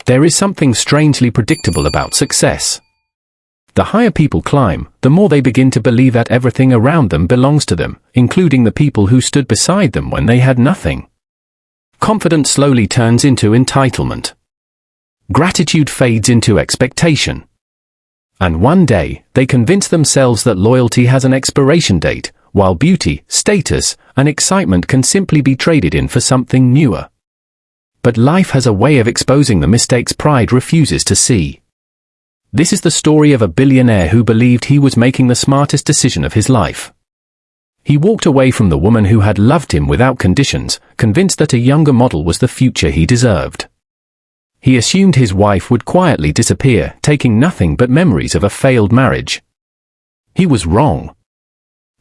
There is something strangely predictable about success. The higher people climb, the more they begin to believe that everything around them belongs to them, including the people who stood beside them when they had nothing. Confidence slowly turns into entitlement. Gratitude fades into expectation. And one day, they convince themselves that loyalty has an expiration date, while beauty, status, and excitement can simply be traded in for something newer. But life has a way of exposing the mistakes pride refuses to see. This is the story of a billionaire who believed he was making the smartest decision of his life. He walked away from the woman who had loved him without conditions, convinced that a younger model was the future he deserved. He assumed his wife would quietly disappear, taking nothing but memories of a failed marriage. He was wrong.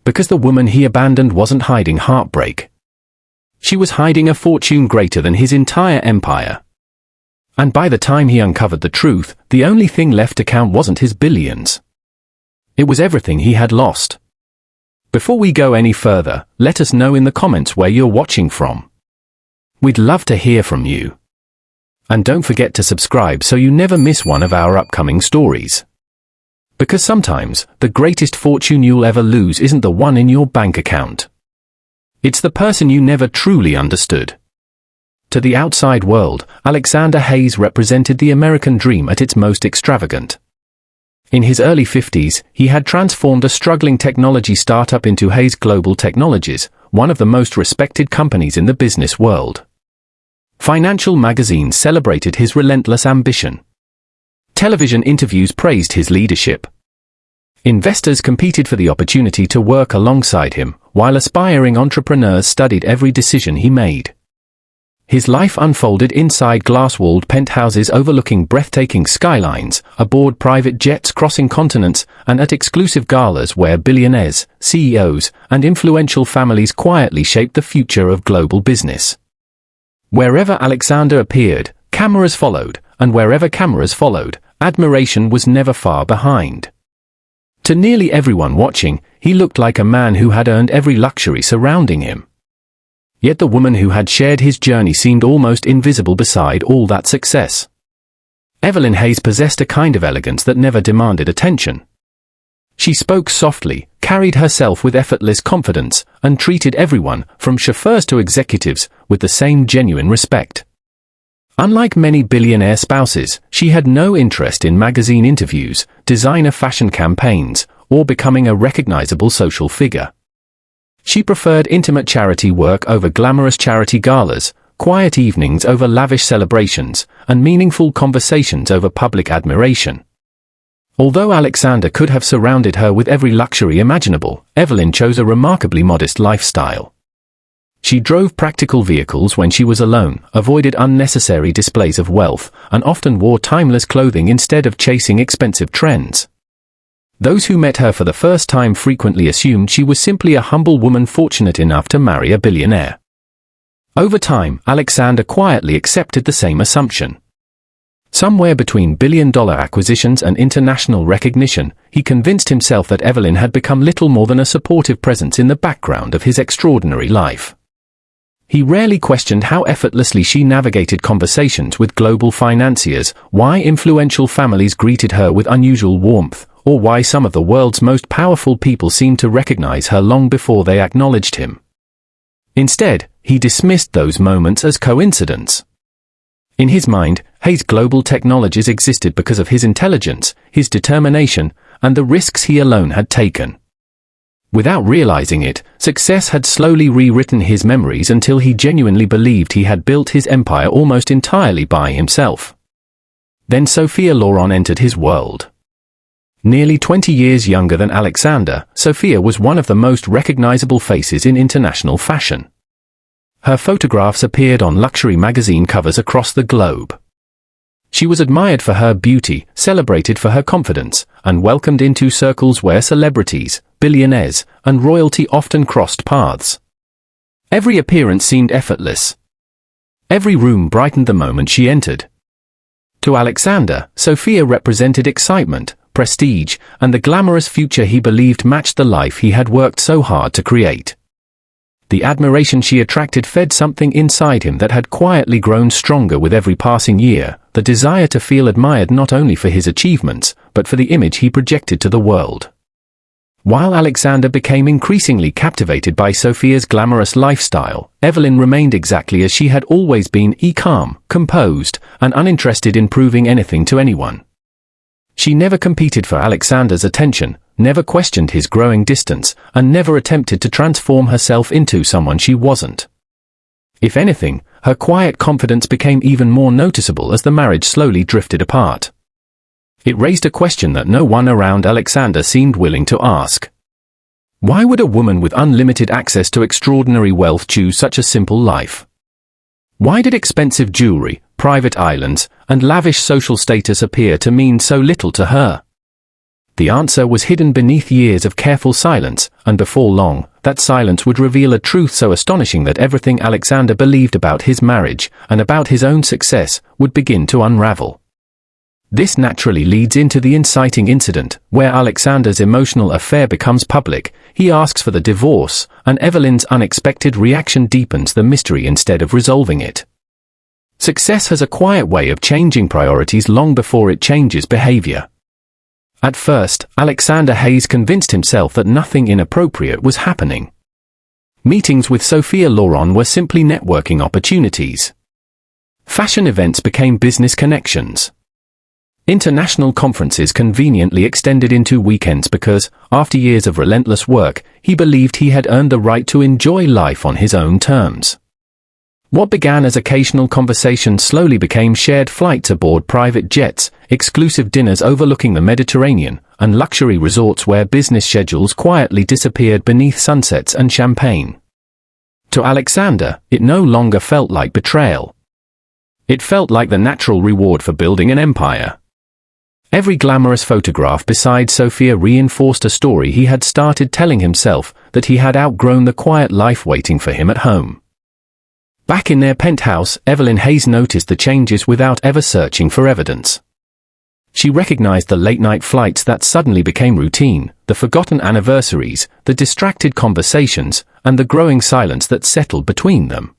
Because the woman he abandoned wasn't hiding heartbreak. She was hiding a fortune greater than his entire empire. And by the time he uncovered the truth, the only thing left to count wasn't his billions. It was everything he had lost. Before we go any further, let us know in the comments where you're watching from. We'd love to hear from you. And don't forget to subscribe so you never miss one of our upcoming stories. Because sometimes, the greatest fortune you'll ever lose isn't the one in your bank account. It's the person you never truly understood. To the outside world, Alexander Hayes represented the American dream at its most extravagant. In his early 50s, he had transformed a struggling technology startup into Hayes Global Technologies, one of the most respected companies in the business world. Financial magazines celebrated his relentless ambition. Television interviews praised his leadership. Investors competed for the opportunity to work alongside him, while aspiring entrepreneurs studied every decision he made. His life unfolded inside glass-walled penthouses overlooking breathtaking skylines, aboard private jets crossing continents, and at exclusive galas where billionaires, CEOs, and influential families quietly shaped the future of global business. Wherever Alexander appeared, cameras followed, and wherever cameras followed, admiration was never far behind. To nearly everyone watching, he looked like a man who had earned every luxury surrounding him. Yet the woman who had shared his journey seemed almost invisible beside all that success. Evelyn Hayes possessed a kind of elegance that never demanded attention. She spoke softly, carried herself with effortless confidence, and treated everyone, from chauffeurs to executives, with the same genuine respect. Unlike many billionaire spouses, she had no interest in magazine interviews, designer fashion campaigns, or becoming a recognizable social figure. She preferred intimate charity work over glamorous charity galas, quiet evenings over lavish celebrations, and meaningful conversations over public admiration. Although Alexander could have surrounded her with every luxury imaginable, Evelyn chose a remarkably modest lifestyle. She drove practical vehicles when she was alone, avoided unnecessary displays of wealth, and often wore timeless clothing instead of chasing expensive trends. Those who met her for the first time frequently assumed she was simply a humble woman fortunate enough to marry a billionaire. Over time, Alexander quietly accepted the same assumption. Somewhere between billion-dollar acquisitions and international recognition, he convinced himself that Evelyn had become little more than a supportive presence in the background of his extraordinary life. He rarely questioned how effortlessly she navigated conversations with global financiers, why influential families greeted her with unusual warmth, or why some of the world's most powerful people seemed to recognize her long before they acknowledged him. Instead, he dismissed those moments as coincidence. In his mind, Hayes Global Technologies existed because of his intelligence, his determination, and the risks he alone had taken. Without realizing it, success had slowly rewritten his memories until he genuinely believed he had built his empire almost entirely by himself. Then Sophia Loren entered his world. Nearly 20 years younger than Alexander, Sophia was one of the most recognizable faces in international fashion. Her photographs appeared on luxury magazine covers across the globe. She was admired for her beauty, celebrated for her confidence, and welcomed into circles where celebrities, billionaires, and royalty often crossed paths. Every appearance seemed effortless. Every room brightened the moment she entered. To Alexander, Sophia represented excitement, prestige, and the glamorous future he believed matched the life he had worked so hard to create. The admiration she attracted fed something inside him that had quietly grown stronger with every passing year, the desire to feel admired not only for his achievements, but for the image he projected to the world. While Alexander became increasingly captivated by Sophia's glamorous lifestyle, Evelyn remained exactly as she had always been, calm, composed, and uninterested in proving anything to anyone. She never competed for Alexander's attention, never questioned his growing distance, and never attempted to transform herself into someone she wasn't. If anything, her quiet confidence became even more noticeable as the marriage slowly drifted apart. It raised a question that no one around Alexander seemed willing to ask. Why would a woman with unlimited access to extraordinary wealth choose such a simple life? Why did expensive jewelry, private islands, and lavish social status appear to mean so little to her? The answer was hidden beneath years of careful silence, and before long, that silence would reveal a truth so astonishing that everything Alexander believed about his marriage, and about his own success, would begin to unravel. This naturally leads into the inciting incident, where Alexander's emotional affair becomes public. He asks for the divorce, and Evelyn's unexpected reaction deepens the mystery instead of resolving it. Success has a quiet way of changing priorities long before it changes behavior. At first, Alexander Hayes convinced himself that nothing inappropriate was happening. Meetings with Sophia Loren were simply networking opportunities. Fashion events became business connections. International conferences conveniently extended into weekends because, after years of relentless work, he believed he had earned the right to enjoy life on his own terms. What began as occasional conversations slowly became shared flights aboard private jets, exclusive dinners overlooking the Mediterranean, and luxury resorts where business schedules quietly disappeared beneath sunsets and champagne. To Alexander, it no longer felt like betrayal. It felt like the natural reward for building an empire. Every glamorous photograph beside Sophia reinforced a story he had started telling himself, that he had outgrown the quiet life waiting for him at home. Back in their penthouse, Evelyn Hayes noticed the changes without ever searching for evidence. She recognized the late-night flights that suddenly became routine, the forgotten anniversaries, the distracted conversations, and the growing silence that settled between them.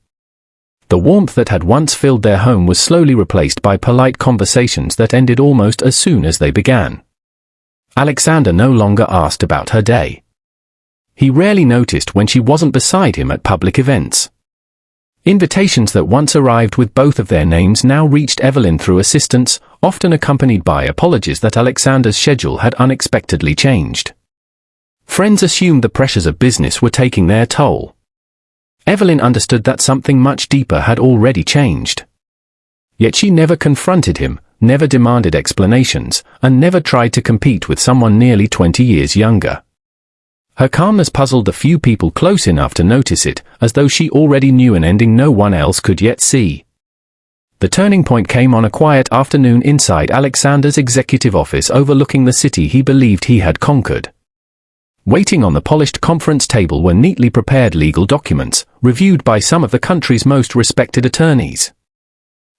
The warmth that had once filled their home was slowly replaced by polite conversations that ended almost as soon as they began. Alexander no longer asked about her day. He rarely noticed when she wasn't beside him at public events. Invitations that once arrived with both of their names now reached Evelyn through assistants, often accompanied by apologies that Alexander's schedule had unexpectedly changed. Friends assumed the pressures of business were taking their toll. Evelyn understood that something much deeper had already changed. Yet she never confronted him, never demanded explanations, and never tried to compete with someone nearly 20 years younger. Her calmness puzzled the few people close enough to notice it, as though she already knew an ending no one else could yet see. The turning point came on a quiet afternoon inside Alexander's executive office overlooking the city he believed he had conquered. Waiting on the polished conference table were neatly prepared legal documents, reviewed by some of the country's most respected attorneys.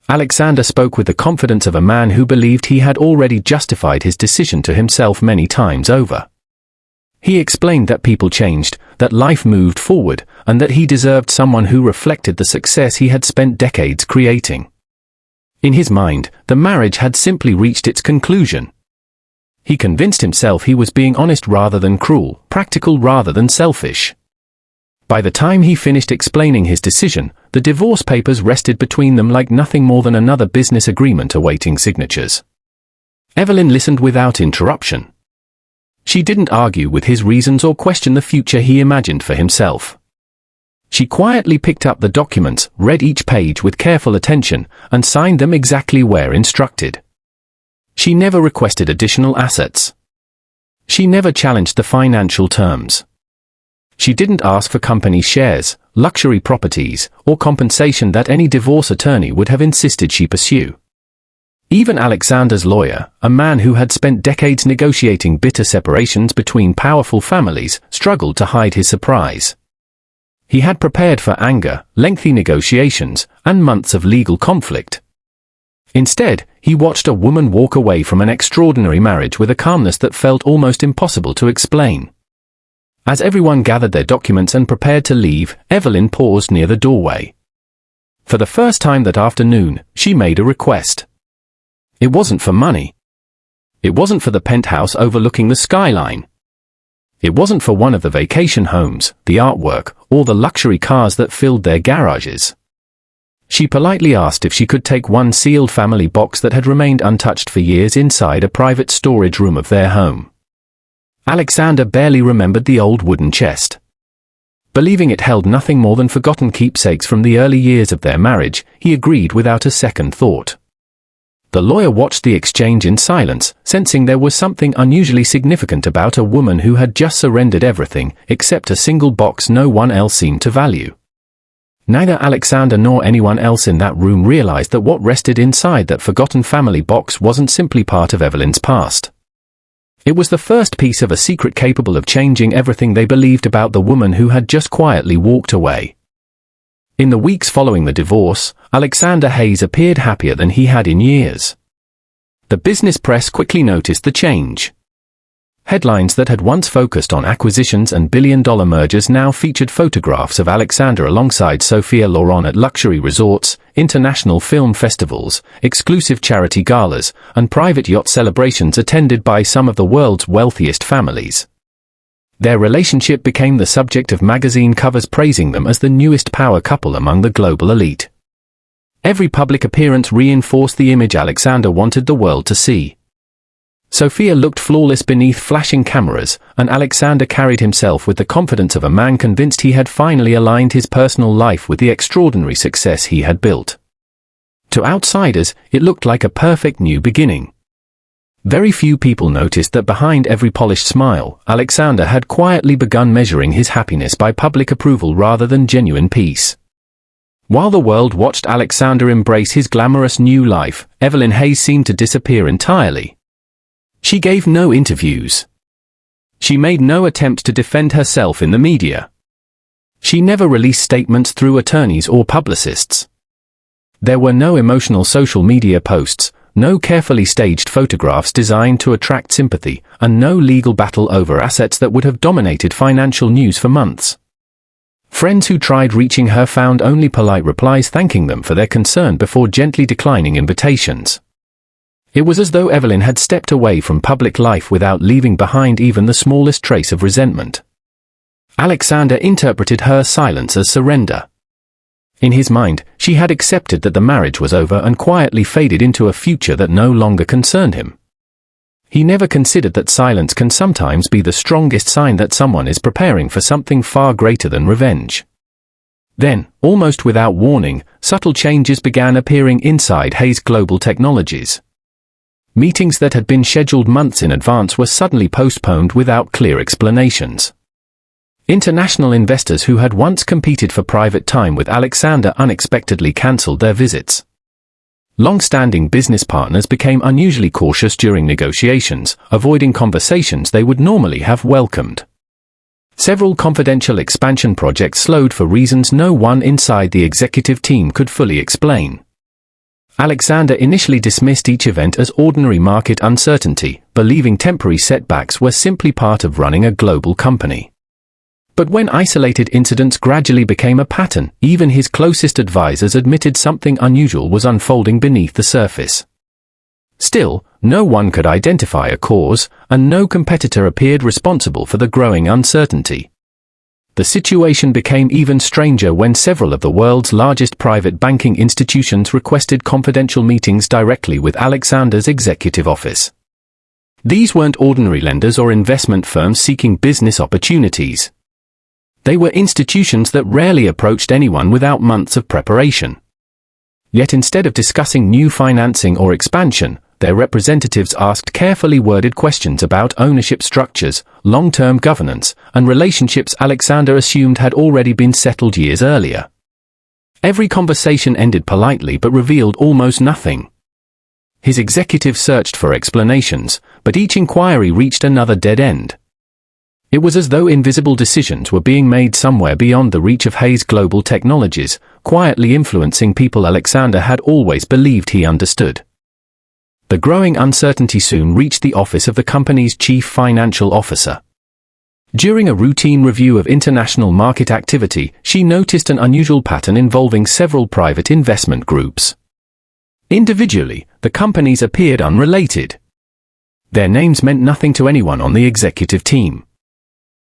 Alexander spoke with the confidence of a man who believed he had already justified his decision to himself many times over. He explained that people changed, that life moved forward, and that he deserved someone who reflected the success he had spent decades creating. In his mind, the marriage had simply reached its conclusion. He convinced himself he was being honest rather than cruel, practical rather than selfish. By the time he finished explaining his decision, the divorce papers rested between them like nothing more than another business agreement awaiting signatures. Evelyn listened without interruption. She didn't argue with his reasons or question the future he imagined for himself. She quietly picked up the documents, read each page with careful attention, and signed them exactly where instructed. She never requested additional assets. She never challenged the financial terms. She didn't ask for company shares, luxury properties, or compensation that any divorce attorney would have insisted she pursue. Even Alexander's lawyer, a man who had spent decades negotiating bitter separations between powerful families, struggled to hide his surprise. He had prepared for anger, lengthy negotiations, and months of legal conflict. Instead, he watched a woman walk away from an extraordinary marriage with a calmness that felt almost impossible to explain. As everyone gathered their documents and prepared to leave, Evelyn paused near the doorway. For the first time that afternoon, she made a request. It wasn't for money. It wasn't for the penthouse overlooking the skyline. It wasn't for one of the vacation homes, the artwork, or the luxury cars that filled their garages. She politely asked if she could take one sealed family box that had remained untouched for years inside a private storage room of their home. Alexander barely remembered the old wooden chest. Believing it held nothing more than forgotten keepsakes from the early years of their marriage, he agreed without a second thought. The lawyer watched the exchange in silence, sensing there was something unusually significant about a woman who had just surrendered everything, except a single box no one else seemed to value. Neither Alexander nor anyone else in that room realized that what rested inside that forgotten family box wasn't simply part of Evelyn's past. It was the first piece of a secret capable of changing everything they believed about the woman who had just quietly walked away. In the weeks following the divorce, Alexander Hayes appeared happier than he had in years. The business press quickly noticed the change. Headlines that had once focused on acquisitions and billion-dollar mergers now featured photographs of Alexander alongside Sophia Loren at luxury resorts, international film festivals, exclusive charity galas, and private yacht celebrations attended by some of the world's wealthiest families. Their relationship became the subject of magazine covers praising them as the newest power couple among the global elite. Every public appearance reinforced the image Alexander wanted the world to see. Sophia looked flawless beneath flashing cameras, and Alexander carried himself with the confidence of a man convinced he had finally aligned his personal life with the extraordinary success he had built. To outsiders, it looked like a perfect new beginning. Very few people noticed that behind every polished smile, Alexander had quietly begun measuring his happiness by public approval rather than genuine peace. While the world watched Alexander embrace his glamorous new life, Evelyn Hayes seemed to disappear entirely. She gave no interviews. She made no attempt to defend herself in the media. She never released statements through attorneys or publicists. There were no emotional social media posts, no carefully staged photographs designed to attract sympathy, and no legal battle over assets that would have dominated financial news for months. Friends who tried reaching her found only polite replies thanking them for their concern before gently declining invitations. It was as though Evelyn had stepped away from public life without leaving behind even the smallest trace of resentment. Alexander interpreted her silence as surrender. In his mind, she had accepted that the marriage was over and quietly faded into a future that no longer concerned him. He never considered that silence can sometimes be the strongest sign that someone is preparing for something far greater than revenge. Then, almost without warning, subtle changes began appearing inside Hayes Global Technologies. Meetings that had been scheduled months in advance were suddenly postponed without clear explanations. International investors who had once competed for private time with Alexander unexpectedly cancelled their visits. Long-standing business partners became unusually cautious during negotiations, avoiding conversations they would normally have welcomed. Several confidential expansion projects slowed for reasons no one inside the executive team could fully explain. Alexander initially dismissed each event as ordinary market uncertainty, believing temporary setbacks were simply part of running a global company. But when isolated incidents gradually became a pattern, even his closest advisors admitted something unusual was unfolding beneath the surface. Still, no one could identify a cause, and no competitor appeared responsible for the growing uncertainty. The situation became even stranger when several of the world's largest private banking institutions requested confidential meetings directly with Alexander's executive office. These weren't ordinary lenders or investment firms seeking business opportunities. They were institutions that rarely approached anyone without months of preparation. Yet instead of discussing new financing or expansion, their representatives asked carefully worded questions about ownership structures, long-term governance, and relationships Alexander assumed had already been settled years earlier. Every conversation ended politely but revealed almost nothing. His executive searched for explanations, but each inquiry reached another dead end. It was as though invisible decisions were being made somewhere beyond the reach of Hayes Global Technologies, quietly influencing people Alexander had always believed he understood. The growing uncertainty soon reached the office of the company's chief financial officer. During a routine review of international market activity, she noticed an unusual pattern involving several private investment groups. Individually, the companies appeared unrelated. Their names meant nothing to anyone on the executive team.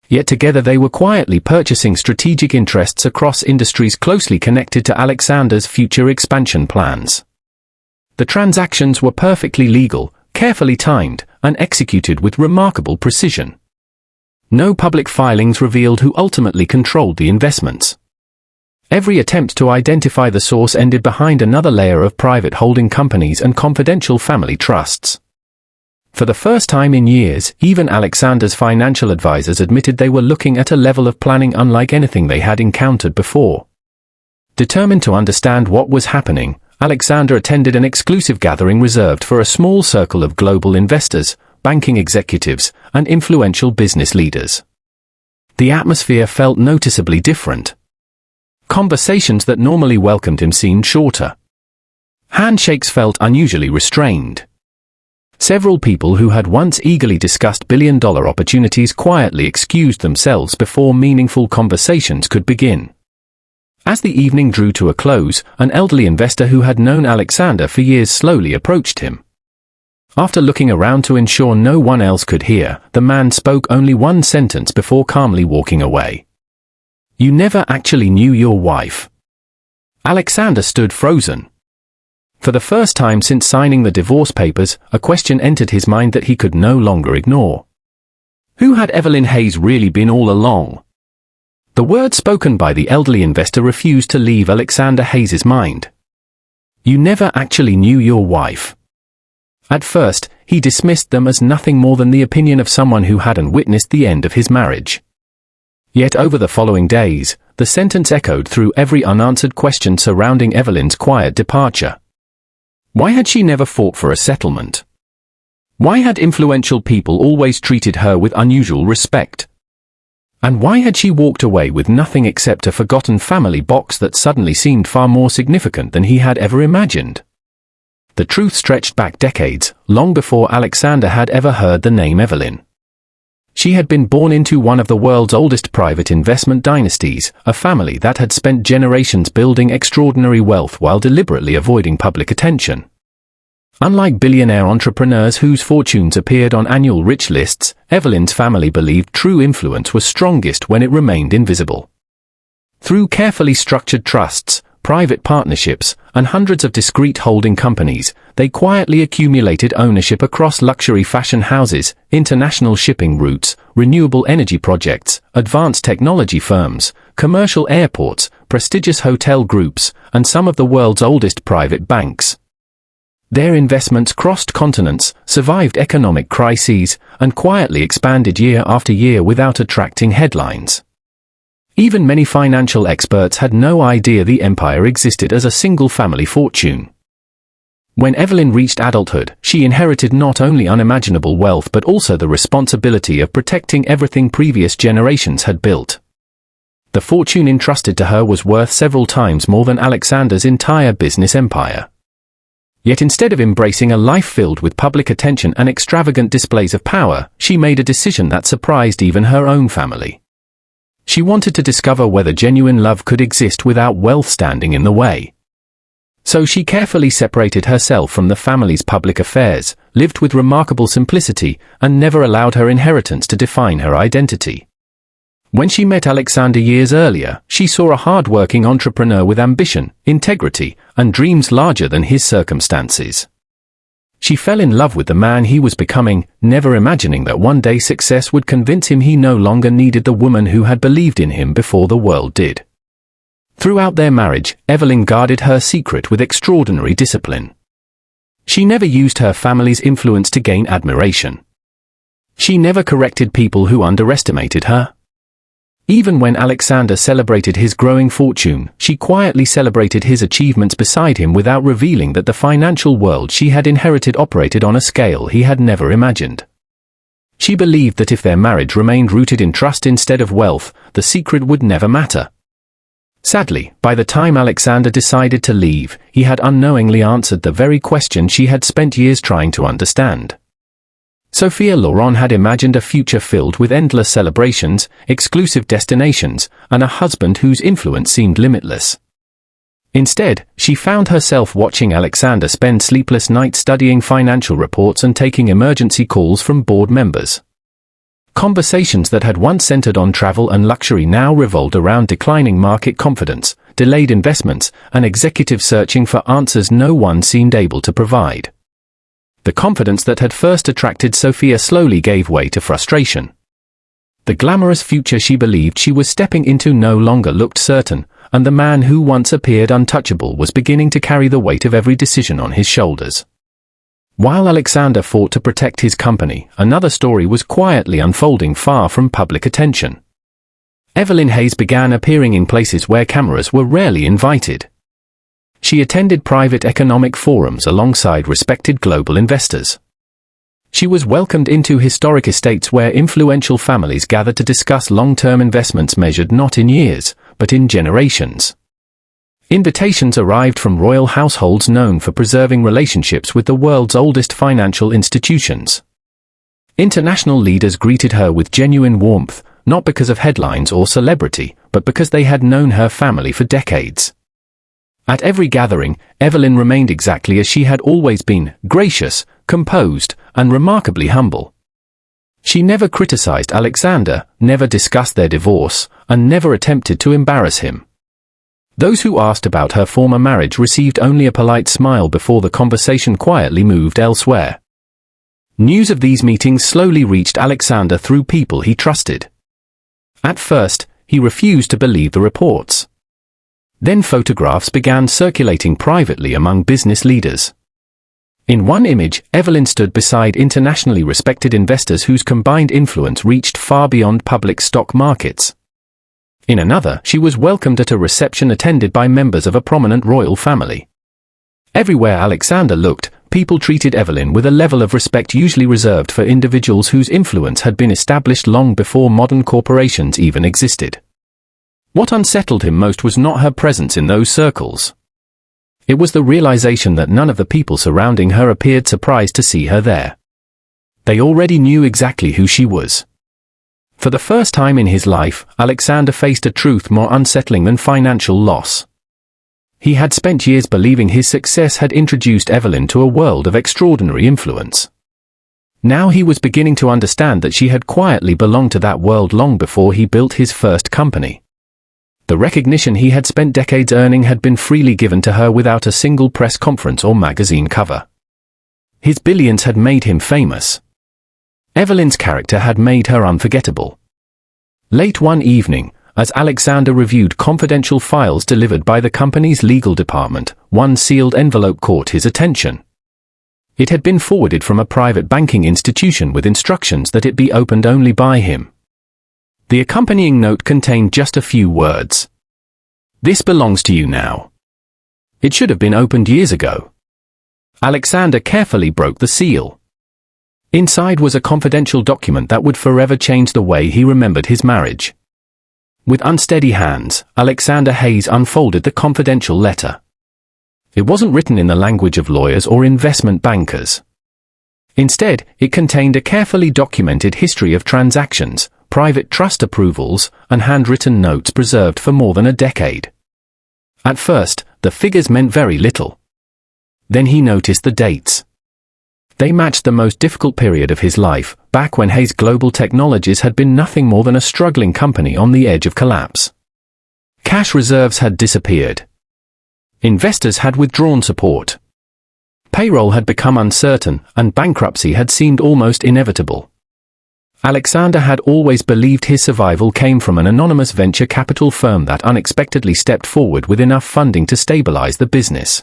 Yet together they were quietly purchasing strategic interests across industries closely connected to Alexander's future expansion plans. The transactions were perfectly legal, carefully timed, and executed with remarkable precision. No public filings revealed who ultimately controlled the investments. Every attempt to identify the source ended behind another layer of private holding companies and confidential family trusts. For the first time in years, even Alexander's financial advisors admitted they were looking at a level of planning unlike anything they had encountered before. Determined to understand what was happening, Alexander attended an exclusive gathering reserved for a small circle of global investors, banking executives, and influential business leaders. The atmosphere felt noticeably different. Conversations that normally welcomed him seemed shorter. Handshakes felt unusually restrained. Several people who had once eagerly discussed billion-dollar opportunities quietly excused themselves before meaningful conversations could begin. As the evening drew to a close, an elderly investor who had known Alexander for years slowly approached him. After looking around to ensure no one else could hear, the man spoke only one sentence before calmly walking away. "You never actually knew your wife." Alexander stood frozen. For the first time since signing the divorce papers, a question entered his mind that he could no longer ignore. Who had Evelyn Hayes really been all along? The words spoken by the elderly investor refused to leave Alexander Hayes's mind. "You never actually knew your wife." At first, he dismissed them as nothing more than the opinion of someone who hadn't witnessed the end of his marriage. Yet over the following days, the sentence echoed through every unanswered question surrounding Evelyn's quiet departure. Why had she never fought for a settlement? Why had influential people always treated her with unusual respect? And why had she walked away with nothing except a forgotten family box that suddenly seemed far more significant than he had ever imagined? The truth stretched back decades, long before Alexander had ever heard the name Evelyn. She had been born into one of the world's oldest private investment dynasties, a family that had spent generations building extraordinary wealth while deliberately avoiding public attention. Unlike billionaire entrepreneurs whose fortunes appeared on annual rich lists, Evelyn's family believed true influence was strongest when it remained invisible. Through carefully structured trusts, private partnerships, and hundreds of discrete holding companies, they quietly accumulated ownership across luxury fashion houses, international shipping routes, renewable energy projects, advanced technology firms, commercial airports, prestigious hotel groups, and some of the world's oldest private banks. Their investments crossed continents, survived economic crises, and quietly expanded year after year without attracting headlines. Even many financial experts had no idea the empire existed as a single family fortune. When Evelyn reached adulthood, she inherited not only unimaginable wealth but also the responsibility of protecting everything previous generations had built. The fortune entrusted to her was worth several times more than Alexander's entire business empire. Yet instead of embracing a life filled with public attention and extravagant displays of power, she made a decision that surprised even her own family. She wanted to discover whether genuine love could exist without wealth standing in the way. So she carefully separated herself from the family's public affairs, lived with remarkable simplicity, and never allowed her inheritance to define her identity. When she met Alexander years earlier, she saw a hard-working entrepreneur with ambition, integrity, and dreams larger than his circumstances. She fell in love with the man he was becoming, never imagining that one day success would convince him he no longer needed the woman who had believed in him before the world did. Throughout their marriage, Evelyn guarded her secret with extraordinary discipline. She never used her family's influence to gain admiration. She never corrected people who underestimated her. Even when Alexander celebrated his growing fortune, she quietly celebrated his achievements beside him without revealing that the financial world she had inherited operated on a scale he had never imagined. She believed that if their marriage remained rooted in trust instead of wealth, the secret would never matter. Sadly, by the time Alexander decided to leave, he had unknowingly answered the very question she had spent years trying to understand. Sophia Loren had imagined a future filled with endless celebrations, exclusive destinations, and a husband whose influence seemed limitless. Instead, she found herself watching Alexander spend sleepless nights studying financial reports and taking emergency calls from board members. Conversations that had once centered on travel and luxury now revolved around declining market confidence, delayed investments, and executives searching for answers no one seemed able to provide. The confidence that had first attracted Sophia slowly gave way to frustration. The glamorous future she believed she was stepping into no longer looked certain, and the man who once appeared untouchable was beginning to carry the weight of every decision on his shoulders. While Alexander fought to protect his company, another story was quietly unfolding far from public attention. Evelyn Hayes began appearing in places where cameras were rarely invited. She attended private economic forums alongside respected global investors. She was welcomed into historic estates where influential families gathered to discuss long-term investments measured not in years, but in generations. Invitations arrived from royal households known for preserving relationships with the world's oldest financial institutions. International leaders greeted her with genuine warmth, not because of headlines or celebrity, but because they had known her family for decades. At every gathering, Evelyn remained exactly as she had always been, gracious, composed, and remarkably humble. She never criticized Alexander, never discussed their divorce, and never attempted to embarrass him. Those who asked about her former marriage received only a polite smile before the conversation quietly moved elsewhere. News of these meetings slowly reached Alexander through people he trusted. At first, he refused to believe the reports. Then photographs began circulating privately among business leaders. In one image, Evelyn stood beside internationally respected investors whose combined influence reached far beyond public stock markets. In another, she was welcomed at a reception attended by members of a prominent royal family. Everywhere Alexander looked, people treated Evelyn with a level of respect usually reserved for individuals whose influence had been established long before modern corporations even existed. What unsettled him most was not her presence in those circles. It was the realization that none of the people surrounding her appeared surprised to see her there. They already knew exactly who she was. For the first time in his life, Alexander faced a truth more unsettling than financial loss. He had spent years believing his success had introduced Evelyn to a world of extraordinary influence. Now he was beginning to understand that she had quietly belonged to that world long before he built his first company. The recognition he had spent decades earning had been freely given to her without a single press conference or magazine cover. His billions had made him famous. Evelyn's character had made her unforgettable. Late one evening, as Alexander reviewed confidential files delivered by the company's legal department, one sealed envelope caught his attention. It had been forwarded from a private banking institution with instructions that it be opened only by him. The accompanying note contained just a few words. "This belongs to you now. It should have been opened years ago." Alexander carefully broke the seal. Inside was a confidential document that would forever change the way he remembered his marriage. With unsteady hands, Alexander Hayes unfolded the confidential letter. It wasn't written in the language of lawyers or investment bankers. Instead, it contained a carefully documented history of transactions, private trust approvals, and handwritten notes preserved for more than a decade. At first, the figures meant very little. Then he noticed the dates. They matched the most difficult period of his life, back when Hayes Global Technologies had been nothing more than a struggling company on the edge of collapse. Cash reserves had disappeared. Investors had withdrawn support. Payroll had become uncertain, and bankruptcy had seemed almost inevitable. Alexander had always believed his survival came from an anonymous venture capital firm that unexpectedly stepped forward with enough funding to stabilize the business.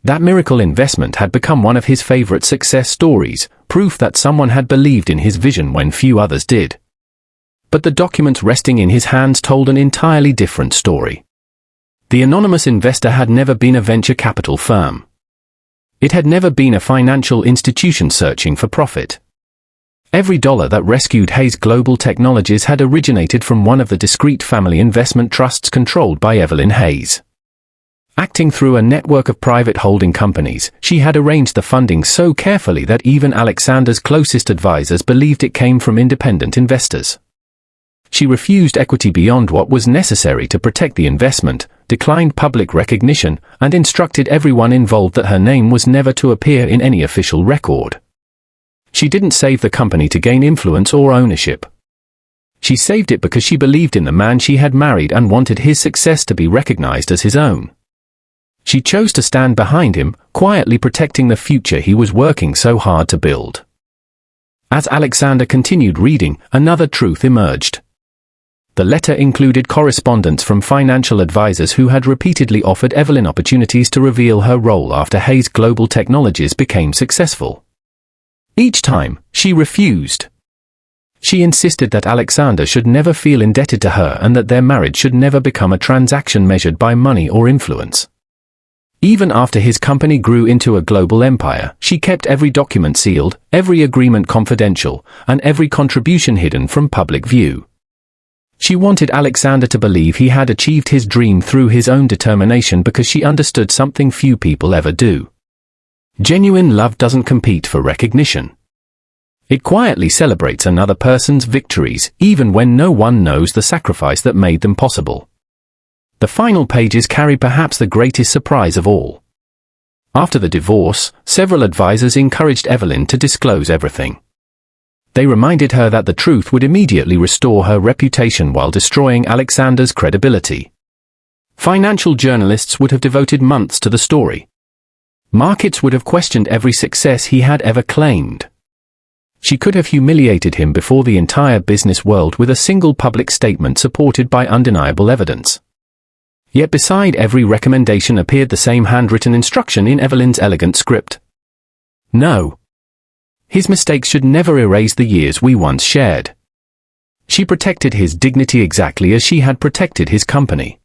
That miracle investment had become one of his favorite success stories, proof that someone had believed in his vision when few others did. But the documents resting in his hands told an entirely different story. The anonymous investor had never been a venture capital firm. It had never been a financial institution searching for profit. Every dollar that rescued Hayes Global Technologies had originated from one of the discreet family investment trusts controlled by Evelyn Hayes. Acting through a network of private holding companies, she had arranged the funding so carefully that even Alexander's closest advisors believed it came from independent investors. She refused equity beyond what was necessary to protect the investment, declined public recognition, and instructed everyone involved that her name was never to appear in any official record. She didn't save the company to gain influence or ownership. She saved it because she believed in the man she had married and wanted his success to be recognized as his own. She chose to stand behind him, quietly protecting the future he was working so hard to build. As Alexander continued reading, another truth emerged. The letter included correspondence from financial advisors who had repeatedly offered Evelyn opportunities to reveal her role after Hayes Global Technologies became successful. Each time, she refused. She insisted that Alexander should never feel indebted to her and that their marriage should never become a transaction measured by money or influence. Even after his company grew into a global empire, she kept every document sealed, every agreement confidential, and every contribution hidden from public view. She wanted Alexander to believe he had achieved his dream through his own determination because she understood something few people ever do. Genuine love doesn't compete for recognition. It quietly celebrates another person's victories, even when no one knows the sacrifice that made them possible. The final pages carry perhaps the greatest surprise of all. After the divorce, several advisors encouraged Evelyn to disclose everything. They reminded her that the truth would immediately restore her reputation while destroying Alexander's credibility. Financial journalists would have devoted months to the story. Markets would have questioned every success he had ever claimed. She could have humiliated him before the entire business world with a single public statement supported by undeniable evidence. Yet beside every recommendation appeared the same handwritten instruction in Evelyn's elegant script. No. His mistakes should never erase the years we once shared. She protected his dignity exactly as she had protected his company.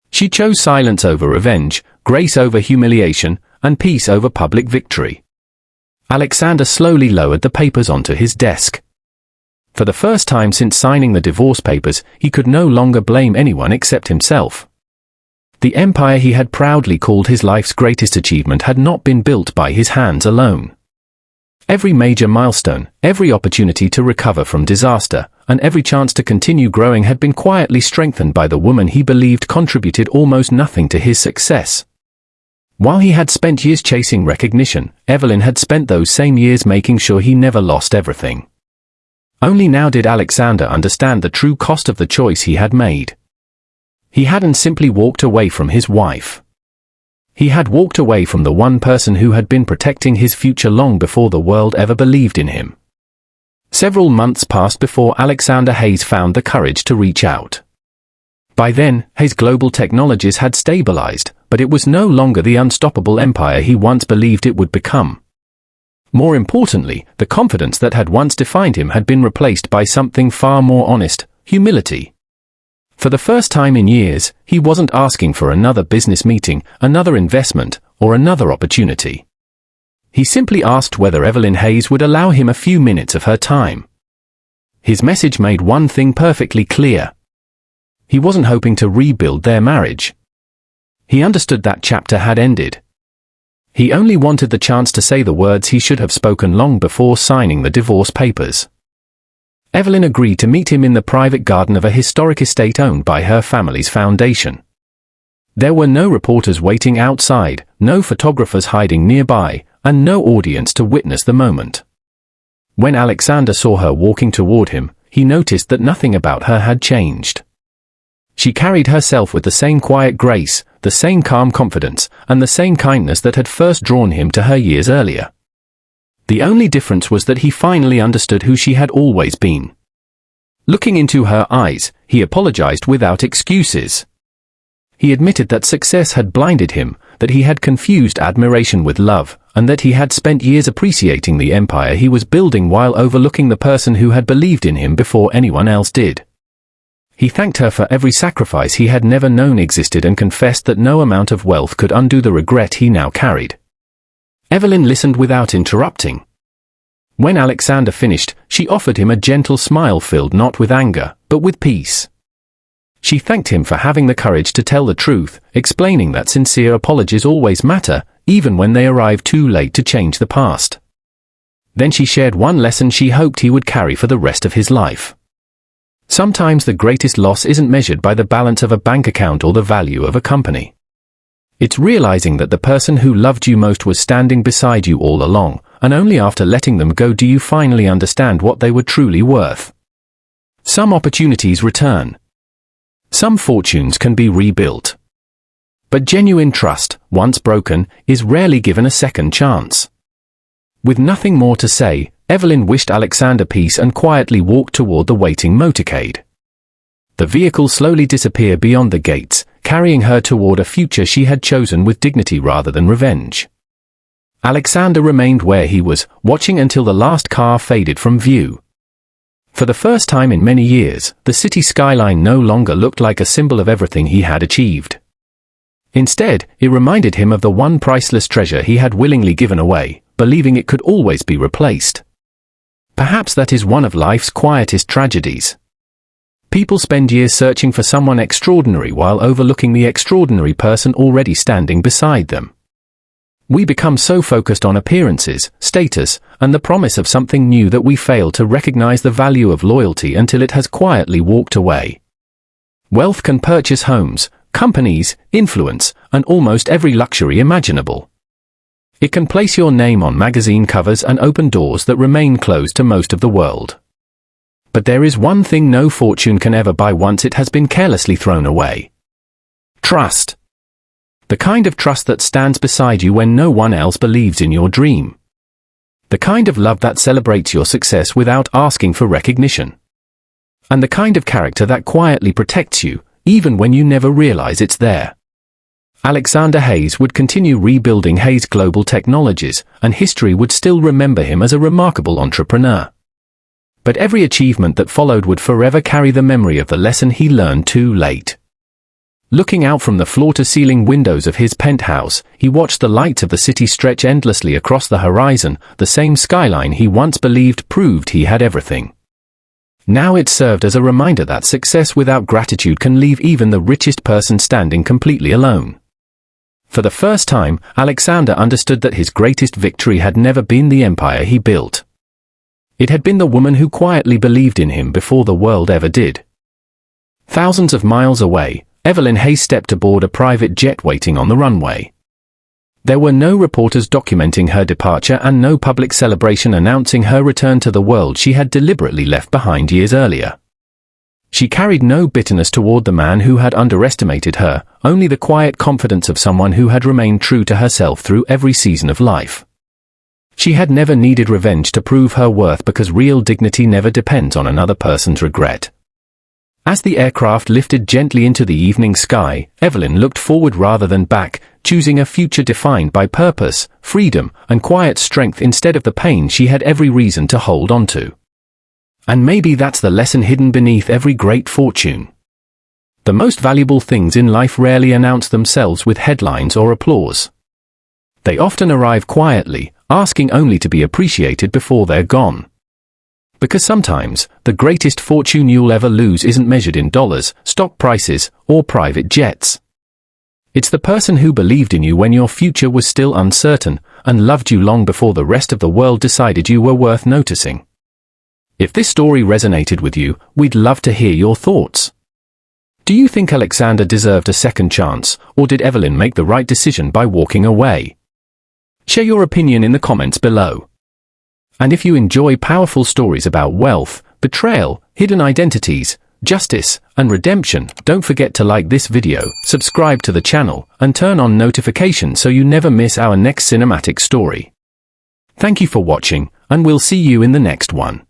She chose silence over revenge, grace over humiliation, and peace over public victory. Alexander slowly lowered the papers onto his desk. For the first time since signing the divorce papers, he could no longer blame anyone except himself. The empire he had proudly called his life's greatest achievement had not been built by his hands alone. Every major milestone, every opportunity to recover from disaster, and every chance to continue growing had been quietly strengthened by the woman he believed contributed almost nothing to his success. While he had spent years chasing recognition, Evelyn had spent those same years making sure he never lost everything. Only now did Alexander understand the true cost of the choice he had made. He hadn't simply walked away from his wife. He had walked away from the one person who had been protecting his future long before the world ever believed in him. Several months passed before Alexander Hayes found the courage to reach out. By then, Hayes Global Technologies had stabilized, but it was no longer the unstoppable empire he once believed it would become. More importantly, the confidence that had once defined him had been replaced by something far more honest: humility. For the first time in years, he wasn't asking for another business meeting, another investment, or another opportunity. He simply asked whether Evelyn Hayes would allow him a few minutes of her time. His message made one thing perfectly clear. He wasn't hoping to rebuild their marriage. He understood that chapter had ended. He only wanted the chance to say the words he should have spoken long before signing the divorce papers. Evelyn agreed to meet him in the private garden of a historic estate owned by her family's foundation. There were no reporters waiting outside, no photographers hiding nearby, and no audience to witness the moment. When Alexander saw her walking toward him, he noticed that nothing about her had changed. She carried herself with the same quiet grace, the same calm confidence, and the same kindness that had first drawn him to her years earlier. The only difference was that he finally understood who she had always been. Looking into her eyes, he apologized without excuses. He admitted that success had blinded him, that he had confused admiration with love, and that he had spent years appreciating the empire he was building while overlooking the person who had believed in him before anyone else did. He thanked her for every sacrifice he had never known existed and confessed that no amount of wealth could undo the regret he now carried. Evelyn listened without interrupting. When Alexander finished, she offered him a gentle smile filled not with anger, but with peace. She thanked him for having the courage to tell the truth, explaining that sincere apologies always matter, even when they arrive too late to change the past. Then she shared one lesson she hoped he would carry for the rest of his life. Sometimes the greatest loss isn't measured by the balance of a bank account or the value of a company. It's realizing that the person who loved you most was standing beside you all along, and only after letting them go do you finally understand what they were truly worth. Some opportunities return. Some fortunes can be rebuilt. But genuine trust, once broken, is rarely given a second chance. With nothing more to say, Evelyn wished Alexander peace and quietly walked toward the waiting motorcade. The vehicle slowly disappeared beyond the gates, carrying her toward a future she had chosen with dignity rather than revenge. Alexander remained where he was, watching until the last car faded from view. For the first time in many years, the city skyline no longer looked like a symbol of everything he had achieved. Instead, it reminded him of the one priceless treasure he had willingly given away, believing it could always be replaced. Perhaps that is one of life's quietest tragedies. People spend years searching for someone extraordinary while overlooking the extraordinary person already standing beside them. We become so focused on appearances, status, and the promise of something new that we fail to recognize the value of loyalty until it has quietly walked away. Wealth can purchase homes, companies, influence, and almost every luxury imaginable. It can place your name on magazine covers and open doors that remain closed to most of the world. But there is one thing no fortune can ever buy once it has been carelessly thrown away. Trust. The kind of trust that stands beside you when no one else believes in your dream. The kind of love that celebrates your success without asking for recognition. And the kind of character that quietly protects you, even when you never realize it's there. Alexander Hayes would continue rebuilding Hayes Global Technologies, and history would still remember him as a remarkable entrepreneur. But every achievement that followed would forever carry the memory of the lesson he learned too late. Looking out from the floor-to-ceiling windows of his penthouse, he watched the lights of the city stretch endlessly across the horizon, the same skyline he once believed proved he had everything. Now it served as a reminder that success without gratitude can leave even the richest person standing completely alone. For the first time, Alexander understood that his greatest victory had never been the empire he built. It had been the woman who quietly believed in him before the world ever did. Thousands of miles away, Evelyn Hayes stepped aboard a private jet waiting on the runway. There were no reporters documenting her departure and no public celebration announcing her return to the world she had deliberately left behind years earlier. She carried no bitterness toward the man who had underestimated her, only the quiet confidence of someone who had remained true to herself through every season of life. She had never needed revenge to prove her worth because real dignity never depends on another person's regret. As the aircraft lifted gently into the evening sky, Evelyn looked forward rather than back, choosing a future defined by purpose, freedom, and quiet strength instead of the pain she had every reason to hold on to. And maybe that's the lesson hidden beneath every great fortune. The most valuable things in life rarely announce themselves with headlines or applause. They often arrive quietly, asking only to be appreciated before they're gone. Because sometimes, the greatest fortune you'll ever lose isn't measured in dollars, stock prices, or private jets. It's the person who believed in you when your future was still uncertain, and loved you long before the rest of the world decided you were worth noticing. If this story resonated with you, we'd love to hear your thoughts. Do you think Alexander deserved a second chance, or did Evelyn make the right decision by walking away? Share your opinion in the comments below. And if you enjoy powerful stories about wealth, betrayal, hidden identities, justice, and redemption, don't forget to like this video, subscribe to the channel, and turn on notifications so you never miss our next cinematic story. Thank you for watching, and we'll see you in the next one.